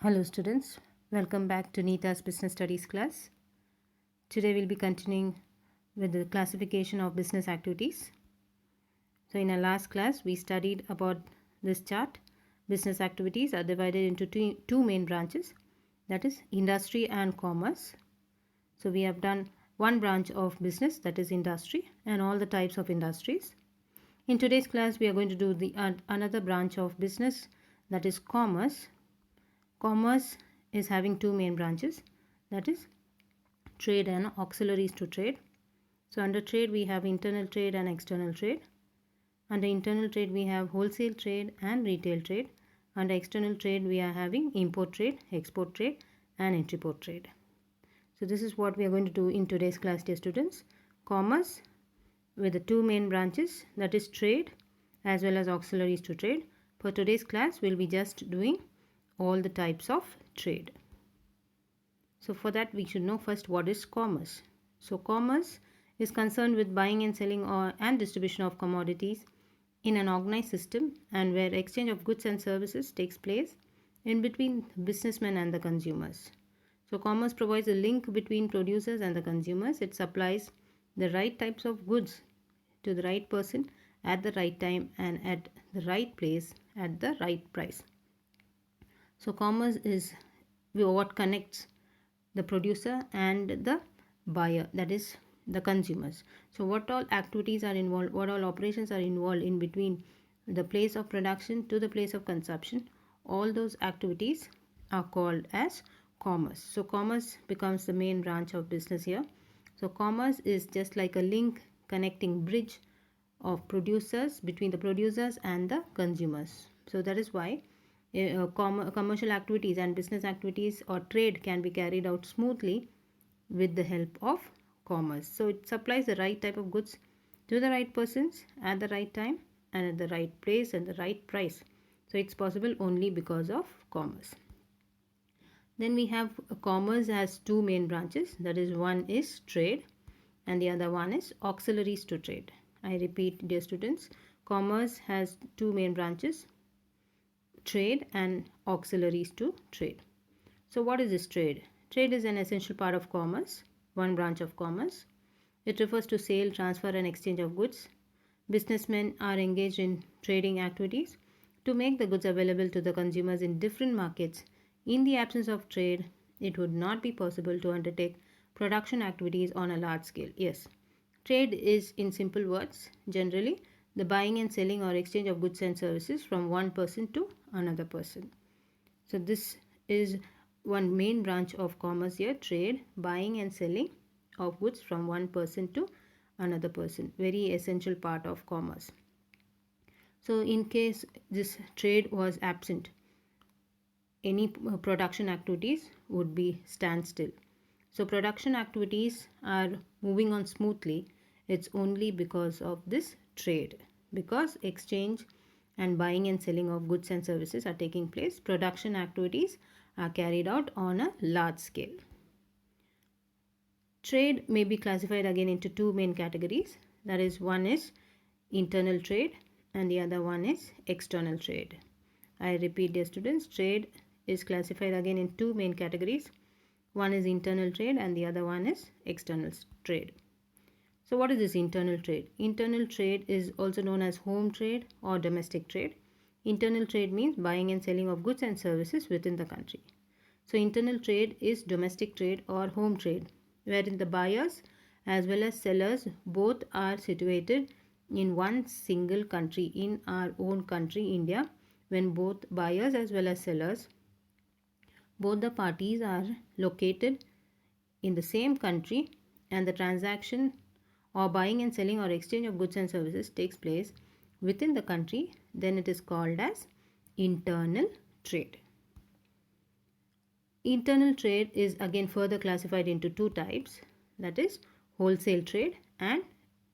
Hello students, welcome back to Neeta's Business Studies class. Today we'll be continuing with the classification of business activities. So in our last class we studied about this chart. Business activities are divided into two main branches, that is industry and commerce. So we have done one branch of business, that is industry, and all the types of industries. In today's class we are going to do the another branch of business, that is commerce. Commerce is having two main branches, that is trade and auxiliaries to trade. So under trade we have internal trade and external trade. Under internal trade we have wholesale trade and retail trade. Under external trade we are having import trade, export trade and interport trade. So this is what we are going to do in today's class, dear students. Commerce with the two main branches, that is trade as well as auxiliaries to trade. For today's class we'll be just doing all the types of trade. So for that we should know first what is commerce. So commerce is concerned with buying and selling and distribution of commodities in an organized system, and where exchange of goods and services takes place in between businessmen and the consumers. So commerce provides a link between producers and the consumers. It supplies the right types of goods to the right person at the right time and at the right place at the right price. So commerce is what connects the producer and the buyer, that is the consumers. So what all activities are involved, what all operations are involved in between the place of production to the place of consumption, all those activities are called as commerce. So commerce becomes the main branch of business here. So commerce is just like a link connecting bridge of producers, between the producers and the consumers. So that is why commercial activities and business activities or trade can be carried out smoothly with the help of commerce. So it supplies the right type of goods to the right persons at the right time and at the right place and the right price. So it's possible only because of commerce. Then we have commerce has two main branches, that is one is trade and the other one is auxiliaries to trade. I repeat, dear students, commerce has two main branches, trade and auxiliaries to trade. So what is this trade? Trade is an essential part of commerce, one branch of commerce. It refers to sale, transfer and exchange of goods. Businessmen are engaged in trading activities to make the goods available to the consumers in different markets. In the absence of trade, it would not be possible to undertake production activities on a large scale. Yes, trade is, in simple words, generally the buying and selling or exchange of goods and services from one person to another person. So this is one main branch of commerce here, trade, buying and selling of goods from one person to another person, very essential part of commerce. So in case this trade was absent, any production activities would be standstill. So production activities are moving on smoothly. It's only because of this trade, because exchange and buying and selling of goods and services are taking place. Production activities are carried out on a large scale. Trade may be classified again into two main categories. That is, one is internal trade and the other one is external trade. I repeat, dear students, trade is classified again in two main categories. One is internal trade and the other one is external trade. So what is this internal trade? Internal trade is also known as home trade or domestic trade. Internal trade means buying and selling of goods and services within the country. So internal trade is domestic trade or home trade, wherein the buyers as well as sellers both are situated in one single country, in our own country, India. When both buyers as well as sellers, both the parties are located in the same country and the transaction or buying and selling or exchange of goods and services takes place within the country, then it is called as internal trade. Internal trade is again further classified into two types, that is wholesale trade and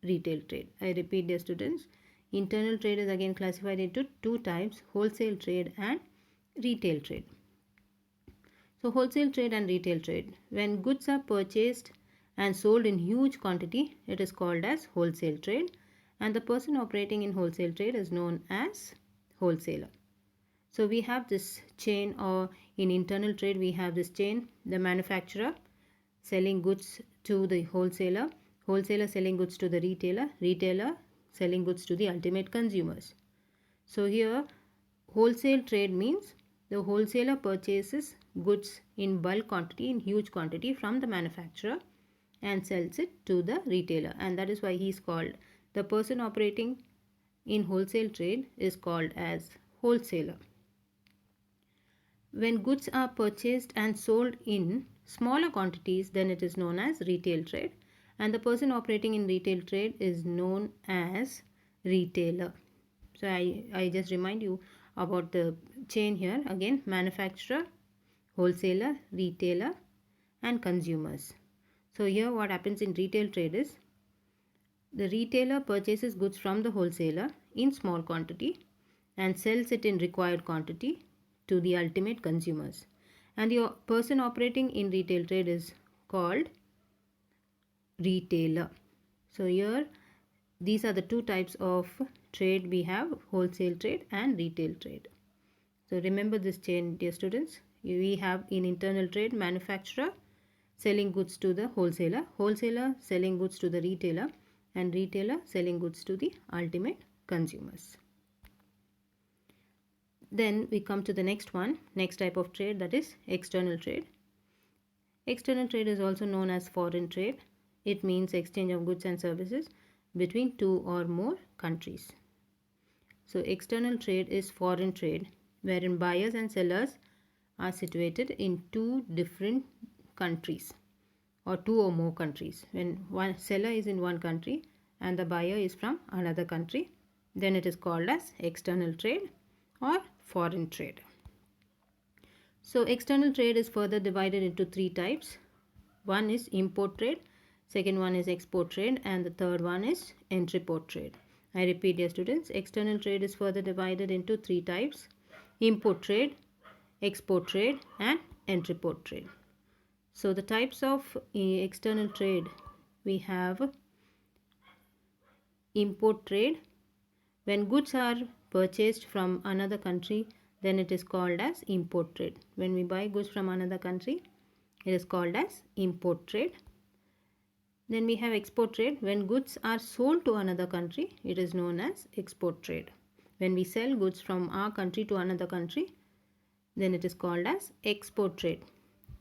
retail trade. I repeat, dear students, internal trade is again classified into two types, wholesale trade and retail trade. So wholesale trade and retail trade. When goods are purchased and sold in huge quantity, it is called as wholesale trade, and the person operating in wholesale trade is known as wholesaler. So we have this chain, or in internal trade we have this chain: the manufacturer selling goods to the wholesaler, wholesaler selling goods to the retailer, retailer selling goods to the ultimate consumers. So here wholesale trade means the wholesaler purchases goods in bulk quantity, in huge quantity, from the manufacturer and sells it to the retailer, and that is why he is called, the person operating in wholesale trade is called as wholesaler. When goods are purchased and sold in smaller quantities, then it is known as retail trade, and the person operating in retail trade is known as retailer. So I just remind you about the chain here again: manufacturer, wholesaler, retailer, and consumers. So here what happens in retail trade is the retailer purchases goods from the wholesaler in small quantity and sells it in required quantity to the ultimate consumers. And the person operating in retail trade is called retailer. So here these are the two types of trade we have: wholesale trade and retail trade. So remember this chain, dear students. We have in internal trade manufacturer selling goods to the wholesaler, wholesaler selling goods to the retailer, and retailer selling goods to the ultimate consumers. Then we come to the next one, next type of trade, that is external trade. External trade is also known as foreign trade. It means exchange of goods and services between two or more countries. So external trade is foreign trade wherein buyers and sellers are situated in two different countries or two or more countries. When one seller is in one country and the buyer is from another country, then it is called as external trade or foreign trade. So external trade is further divided into three types. One is import trade, second one is export trade, and the third one is entry-port trade. I repeat, dear students, external trade is further divided into three types: import trade, export trade, and entry-port trade. So the types of external trade, we have import trade. When goods are purchased from another country, then it is called as import trade. When we buy goods from another country, it is called as import trade. Then we have export trade. When goods are sold to another country, it is known as export trade. When we sell goods from our country to another country, then it is called as export trade.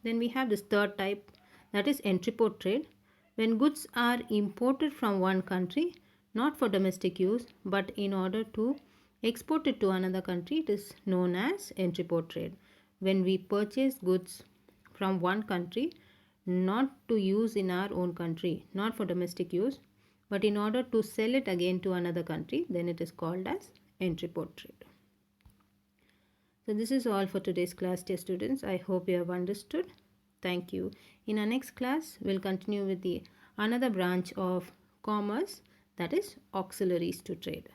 Then we have this third type, that is entry-port trade. When goods are imported from one country, not for domestic use, but in order to export it to another country, it is known as entry-port trade. When we purchase goods from one country, not to use in our own country, not for domestic use, but in order to sell it again to another country, then it is called as entry-port trade. So this is all for today's class, dear students. I hope you have understood. Thank you. In our next class, we'll continue with the another branch of commerce, that is auxiliaries to trade.